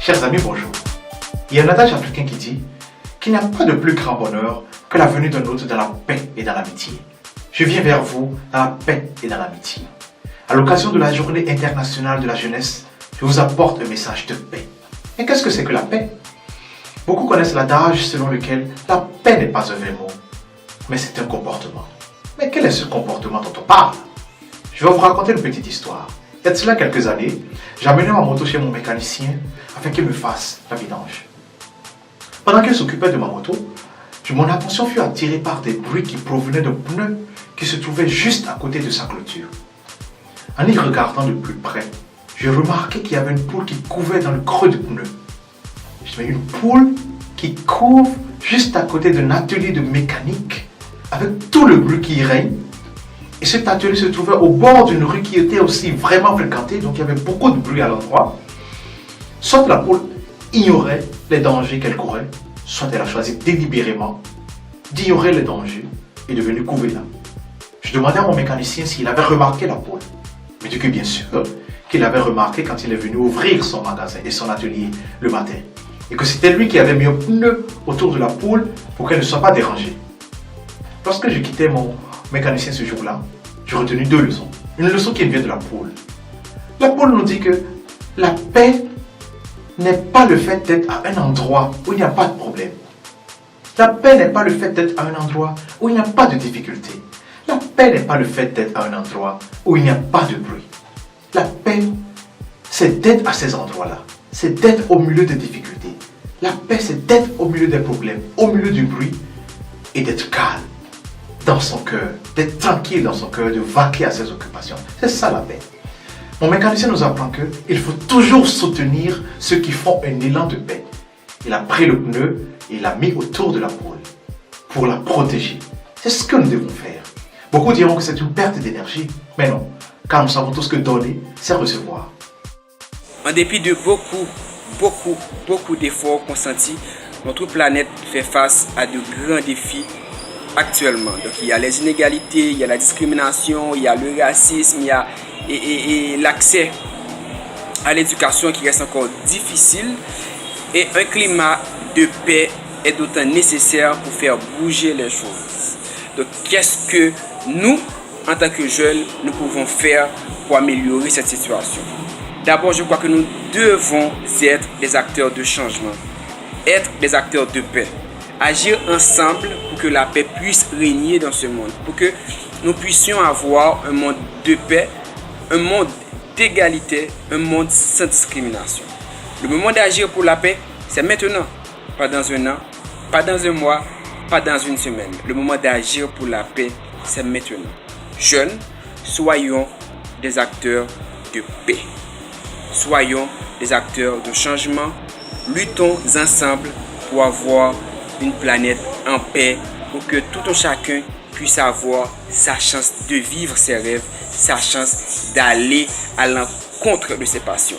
Chers amis, bonjour. Il y a un adage africain qui dit qu'il n'y a pas de plus grand bonheur que la venue d'un autre dans la paix et dans l'amitié. Je viens vers vous dans la paix et dans l'amitié. À l'occasion de la Journée internationale de la jeunesse, je vous apporte un message de paix. Mais qu'est-ce que c'est que la paix? Beaucoup connaissent l'adage selon lequel la paix n'est pas un vrai mot, mais c'est un comportement. Mais quel est ce comportement dont on parle? Je vais vous raconter une petite histoire. Il y a de cela quelques années, j'ai amené ma moto chez mon mécanicien afin qu'il me fasse la vidange. Pendant qu'il s'occupait de ma moto, mon attention fut attirée par des bruits qui provenaient de pneus qui se trouvaient juste à côté de sa clôture. En y regardant de plus près, j'ai remarqué qu'il y avait une poule qui couvait dans le creux du pneu. Je mets une poule qui couve juste à côté d'un atelier de mécanique avec tout le bruit qui y règne. Et cet atelier se trouvait au bord d'une rue qui était aussi vraiment fréquentée, donc il y avait beaucoup de bruit à l'endroit. Soit la poule ignorait les dangers qu'elle courait, soit elle a choisi délibérément d'ignorer les dangers et de venir couver là. Je demandais à mon mécanicien s'il avait remarqué la poule. Il me dit que bien sûr qu'il avait remarqué quand il est venu ouvrir son magasin et son atelier le matin. Et que c'était lui qui avait mis un pneu autour de la poule pour qu'elle ne soit pas dérangée. Lorsque j'ai quitté mon mécanicien ce jour-là, j'ai retenu deux leçons. Une leçon qui vient de la poule. La poule nous dit que la paix n'est pas le fait d'être à un endroit où il n'y a pas de problème. La paix n'est pas le fait d'être à un endroit où il n'y a pas de difficulté. La paix n'est pas le fait d'être à un endroit où il n'y a pas de bruit. La paix, c'est d'être à ces endroits-là. C'est d'être au milieu des difficultés. La paix, c'est d'être au milieu des problèmes, au milieu du bruit et d'être calme dans son cœur, d'être tranquille dans son cœur, de vaquer à ses occupations. C'est ça la paix. Mon mécanicien nous apprend qu'il faut toujours soutenir ceux qui font un élan de paix. Il a pris le pneu et il l'a mis autour de la poule pour la protéger. C'est ce que nous devons faire. Beaucoup diront que c'est une perte d'énergie, mais non, car nous savons tous que donner, c'est recevoir. En dépit de beaucoup d'efforts consentis, notre planète fait face à de grands défis actuellement. Donc il y a les inégalités, il y a la discrimination, il y a le racisme, il y a l'accès à l'éducation qui reste encore difficile et un climat de paix est d'autant nécessaire pour faire bouger les choses. Donc qu'est-ce que nous, en tant que jeunes, nous pouvons faire pour améliorer cette situation? D'abord, je crois que nous devons être des acteurs de changement, être des acteurs de paix, agir ensemble pour que la paix puisse régner dans ce monde, pour que nous puissions avoir un monde de paix, un monde d'égalité, un monde sans discrimination. Le moment d'agir pour la paix, c'est maintenant, pas dans un an, pas dans un mois, pas dans une semaine. Le moment d'agir pour la paix, c'est maintenant. Jeunes, soyons des acteurs de paix. Soyons des acteurs de changement. Luttons ensemble pour avoir une planète en paix, pour que tout un chacun puisse avoir sa chance de vivre ses rêves, sa chance d'aller à l'encontre de ses passions.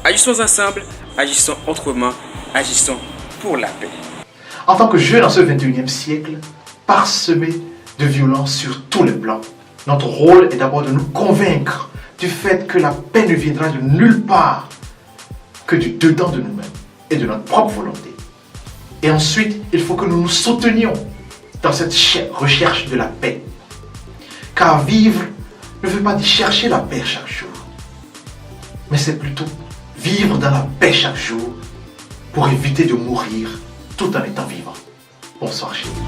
Agissons ensemble, agissons autrement, agissons pour la paix. En tant que jeunes dans ce 21e siècle, parsemé de violence sur tous les plans, notre rôle est d'abord de nous convaincre du fait que la paix ne viendra de nulle part que du dedans de nous-mêmes et de notre propre volonté. Et ensuite, il faut que nous nous soutenions dans cette recherche de la paix. Car vivre ne veut pas dire chercher la paix chaque jour, mais c'est plutôt vivre dans la paix chaque jour pour éviter de mourir tout en étant vivant. Bonsoir chez vous.